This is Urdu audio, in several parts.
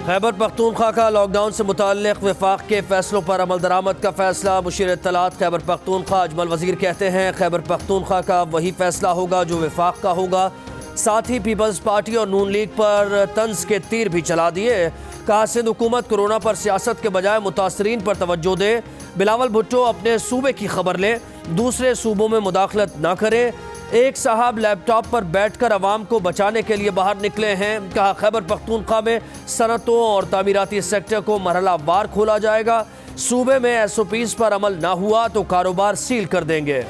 خیبر پختونخوا کا لاک ڈاؤن سے متعلق وفاق کے فیصلوں پر عمل درآمد کا فیصلہ۔ مشیر اطلاعات خیبر پختونخوا اجمل وزیر کہتے ہیں خیبر پختونخوا کا وہی فیصلہ ہوگا جو وفاق کا ہوگا۔ ساتھ ہی پیپلز پارٹی اور نون لیگ پر طنز کے تیر بھی چلا دیے۔ کہا سندھ حکومت کورونا پر سیاست کے بجائے متاثرین پر توجہ دے۔ بلاول بھٹو اپنے صوبے کی خبر لے، دوسرے صوبوں میں مداخلت نہ کرے۔ ایک صاحب لیپ ٹاپ پر بیٹھ کر عوام کو بچانے کے لیے باہر نکلے ہیں۔ کہا خیبر پختونخوا میں صنعتوں اور تعمیراتی سیکٹر کو مرحلہ وار کھولا جائے گا۔ صوبے میں ایس او پیز پر عمل نہ ہوا تو کاروبار سیل کر دیں گے۔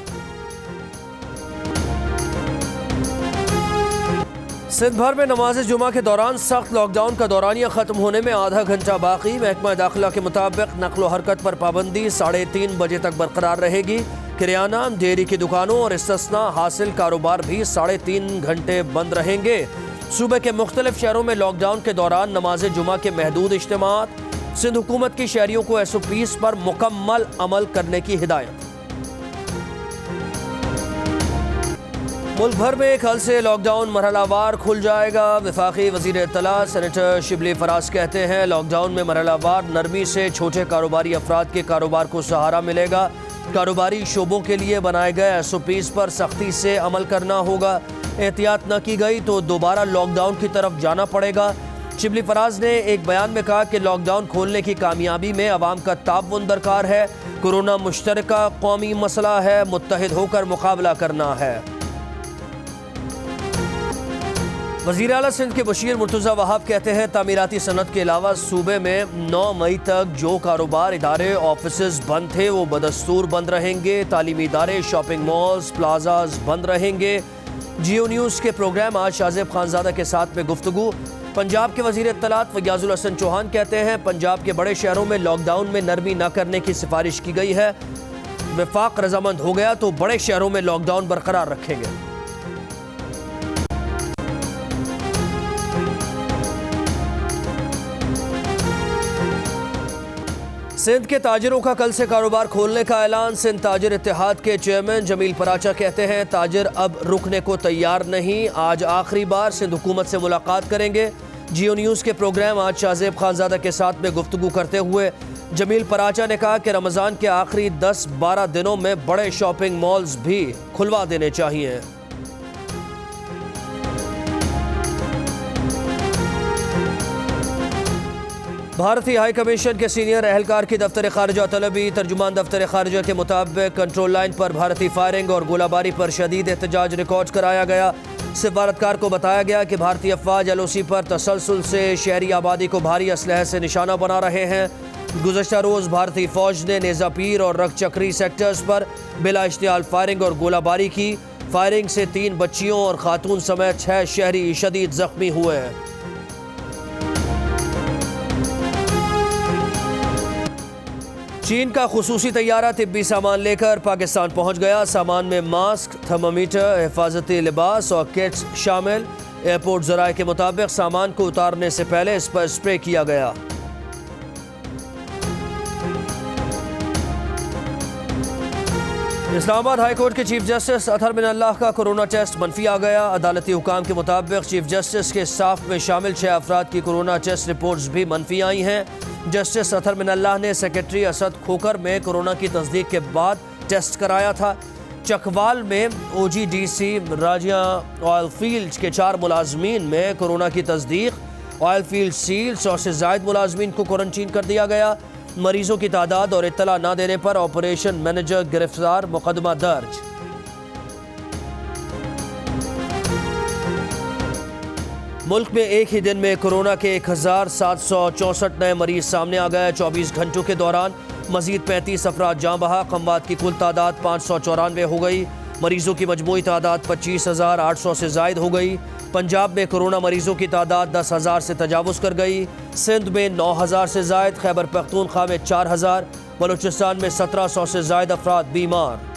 سندھ بھر میں نماز جمعہ کے دوران سخت لاک ڈاؤن کا دورانیہ ختم ہونے میں آدھا گھنٹہ باقی۔ محکمہ داخلہ کے مطابق نقل و حرکت پر پابندی 3:30 بجے تک برقرار رہے گی۔ کریانہ، ڈیری کی دکانوں اور استثناء حاصل کاروبار بھی 3.5 گھنٹے بند رہیں گے۔ صوبے کے مختلف شہروں میں لاک ڈاؤن کے دوران نماز جمعہ کے محدود اجتماعات۔ سندھ حکومت کی شہریوں کو ایس او پیز پر مکمل عمل کرنے کی ہدایت۔ ملک بھر میں کل سے لاک ڈاؤن مرحلہ وار کھل جائے گا۔ وفاقی وزیر اطلاع سینیٹر شبلی فراز کہتے ہیں لاک ڈاؤن میں مرحلہ وار نرمی سے چھوٹے کاروباری افراد کے کاروبار کو سہارا ملے گا۔ کاروباری شعبوں کے لیے بنائے گئے ایس او پیز پر سختی سے عمل کرنا ہوگا۔ احتیاط نہ کی گئی تو دوبارہ لاک ڈاؤن کی طرف جانا پڑے گا۔ شبلی فراز نے ایک بیان میں کہا کہ لاک ڈاؤن کھولنے کی کامیابی میں عوام کا تعاون درکار ہے۔ کورونا مشترکہ قومی مسئلہ ہے، متحد ہو کر مقابلہ کرنا ہے۔ وزیر اعلیٰ سندھ کے بشیر مرتضی وہاب کہتے ہیں تعمیراتی صنعت کے علاوہ صوبے میں 9 مئی تک جو کاروبار، ادارے، آفیسز بند تھے وہ بدستور بند رہیں گے۔ تعلیمی ادارے، شاپنگ مالز، پلازاز بند رہیں گے۔ جیو نیوز کے پروگرام آج شاہزیب خانزادہ کے ساتھ میں گفتگو۔ پنجاب کے وزیر اطلاعات فیاض الحسن چوہان کہتے ہیں پنجاب کے بڑے شہروں میں لاک ڈاؤن میں نرمی نہ کرنے کی سفارش کی گئی ہے۔ وفاق رضامند ہو گیا تو بڑے شہروں میں لاک ڈاؤن برقرار رکھیں گے۔ سندھ کے تاجروں کا کل سے کاروبار کھولنے کا اعلان۔ سندھ تاجر اتحاد کے چیئرمین جمیل پراچا کہتے ہیں تاجر اب رکنے کو تیار نہیں، آج آخری بار سندھ حکومت سے ملاقات کریں گے۔ جیو نیوز کے پروگرام آج شاہزیب خانزادہ کے ساتھ میں گفتگو کرتے ہوئے جمیل پراچا نے کہا کہ رمضان کے آخری 10-12 دنوں میں بڑے شاپنگ مالز بھی کھلوا دینے چاہیے۔ بھارتی ہائی کمیشن کے سینئر اہلکار کی دفتر خارجہ طلبی۔ ترجمان دفتر خارجہ کے مطابق کنٹرول لائن پر بھارتی فائرنگ اور گولہ باری پر شدید احتجاج ریکارڈ کرایا گیا۔ سفارتکار کو بتایا گیا کہ بھارتی افواج ایل او سی پر تسلسل سے شہری آبادی کو بھاری اسلحے سے نشانہ بنا رہے ہیں۔ گزشتہ روز بھارتی فوج نے نیزا پیر اور رگ چکری سیکٹرز پر بلا اشتعال فائرنگ اور گولہ باری کی۔ فائرنگ سے 3 بچیوں اور خاتون سمیت 6 شہری شدید زخمی ہوئے ہیں۔ چین کا خصوصی طیارہ طبی سامان لے کر پاکستان پہنچ گیا۔ سامان میں ماسک، تھرمامیٹر، حفاظتی لباس اور کٹس شامل۔ ایئرپورٹ ذرائع کے مطابق سامان کو اتارنے سے پہلے اس پر اسپرے کیا گیا۔ اسلام آباد ہائی کورٹ کے چیف جسٹس اطہر من اللہ کا کورونا ٹیسٹ منفی آ گیا۔ عدالتی حکام کے مطابق چیف جسٹس کے اسٹاف میں شامل 6 افراد کی کورونا ٹیسٹ رپورٹس بھی منفی آئی ہیں۔ جسٹس اطہر من اللہ نے سیکرٹری اسد کھوکر میں کورونا کی تصدیق کے بعد ٹیسٹ کرایا تھا۔ چکوال میں او جی ڈی سی راجیہ آئل فیلڈ کے 4 ملازمین میں کورونا کی تصدیق۔ آئل فیلڈ سیل 100 سے زائد ملازمین کو کوارنٹین کر دیا گیا۔ مریضوں کی تعداد اور اطلاع نہ دینے پر آپریشن مینیجر گرفتار، مقدمہ درج۔ ملک میں ایک ہی دن میں کورونا کے 1764 نئے مریض سامنے آ گئے۔ 24 گھنٹوں کے دوران مزید 35 افراد جاں بحق۔ اموات کی کل تعداد 594 ہو گئی۔ مریضوں کی مجموعی تعداد 25,800 سے زائد ہو گئی۔ پنجاب میں کورونا مریضوں کی تعداد 10,000 سے تجاوز کر گئی۔ سندھ میں 9,000 سے زائد، خیبر پختونخوا میں 4,000، بلوچستان میں 1,700 سے زائد افراد بیمار۔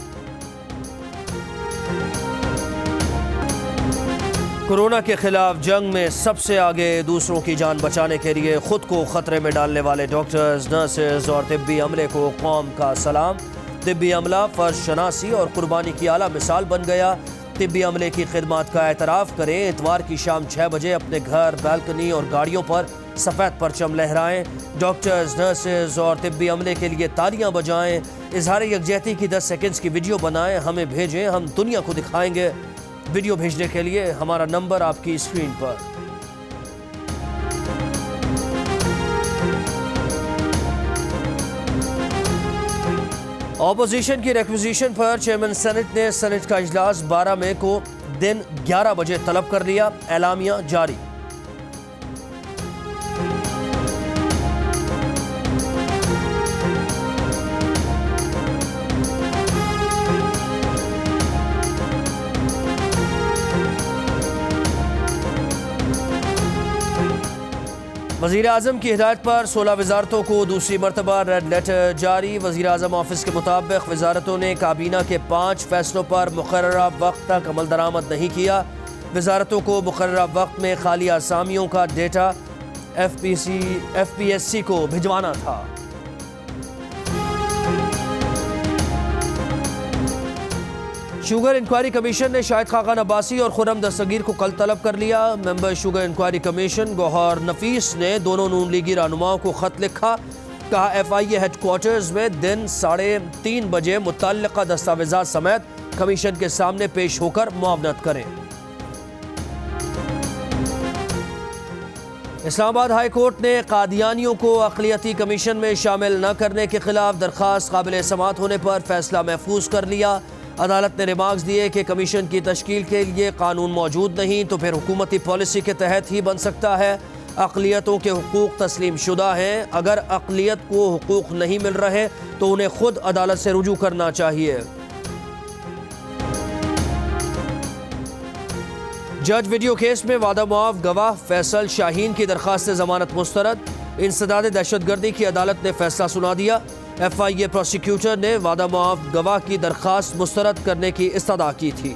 کورونا کے خلاف جنگ میں سب سے آگے دوسروں کی جان بچانے کے لیے خود کو خطرے میں ڈالنے والے ڈاکٹرز، نرسز اور طبی عملے کو قوم کا سلام۔ طبی عملہ فرض شناسی اور قربانی کی اعلیٰ مثال بن گیا۔ طبی عملے کی خدمات کا اعتراف کریں. اتوار کی شام 6 بجے اپنے گھر، بالکنی اور گاڑیوں پر سفید پرچم لہرائیں. ڈاکٹرز، نرسز اور طبی عملے کے لیے تالیاں بجائیں. اظہار یکجہتی کی 10 سیکنڈز کی ویڈیو بنائیں، ہمیں بھیجیں، ہم دنیا کو دکھائیں گے. ویڈیو بھیجنے کے لیے ہمارا نمبر آپ کی اسکرین پر. اپوزیشن کی ریکویزیشن پر چیئرمین سینٹ نے سینٹ کا اجلاس 12 مئی کو دن 11 بجے طلب کر لیا. اعلامیہ جاری. وزیر اعظم کی ہدایت پر 16 وزارتوں کو دوسری مرتبہ ریڈ لیٹر جاری. وزیر اعظم آفس کے مطابق وزارتوں نے کابینہ کے 5 فیصلوں پر مقررہ وقت تک عمل درآمد نہیں کیا. وزارتوں کو مقررہ وقت میں خالی اسامیوں کا data F P S C کو بھجوانا تھا. شوگر انکوائری کمیشن نے شاہد خاقان عباسی اور خرم دستگیر کو کل طلب کر لیا. ممبر شوگر انکوائری کمیشن گوہر نفیس نے دونوں نون لیگی رہنماؤں کو خط لکھا. کہا ایف آئی اے ہیڈ کوارٹرز میں دن 3:30 بجے متعلقہ دستاویزات سمیت کمیشن کے سامنے پیش ہو کر معاونت کریں. اسلام آباد ہائی کورٹ نے قادیانیوں کو اقلیتی کمیشن میں شامل نہ کرنے کے خلاف درخواست قابل سماعت ہونے پر فیصلہ محفوظ کر لیا. عدالت نے ریمارکس دیے کہ کمیشن کی تشکیل کے لیے قانون موجود نہیں تو پھر حکومتی پالیسی کے تحت ہی بن سکتا ہے. اقلیتوں کے حقوق تسلیم شدہ ہیں. اگر اقلیت کو حقوق نہیں مل رہے تو انہیں خود عدالت سے رجوع کرنا چاہیے. جج ویڈیو کیس میں وعدہ معاف گواہ فیصل شاہین کی درخواست ضمانت مسترد. انسداد دہشت گردی کی عدالت نے فیصلہ سنا دیا. ایف آئی اے پروسیکیوٹر نے وعدہ معاف گواہ کی درخواست مسترد کرنے کی استدعا کی تھی.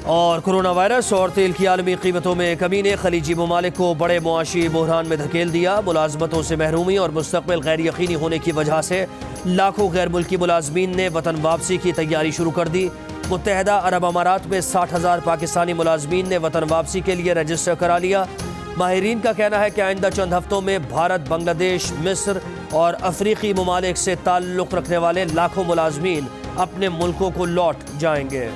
اور کرونا وائرس اور تیل کی عالمی قیمتوں میں کمی نے خلیجی ممالک کو بڑے معاشی بحران میں دھکیل دیا. ملازمتوں سے محرومی اور مستقبل غیر یقینی ہونے کی وجہ سے لاکھوں غیر ملکی ملازمین نے وطن واپسی کی تیاری شروع کر دی. متحدہ عرب امارات میں 60,000 پاکستانی ملازمین نے وطن واپسی کے لیے رجسٹر کرا لیا. ماہرین کا کہنا ہے کہ آئندہ چند ہفتوں میں بھارت، بنگلہ دیش، مصر اور افریقی ممالک سے تعلق رکھنے والے لاکھوں ملازمین اپنے ملکوں کو لوٹ جائیں گے.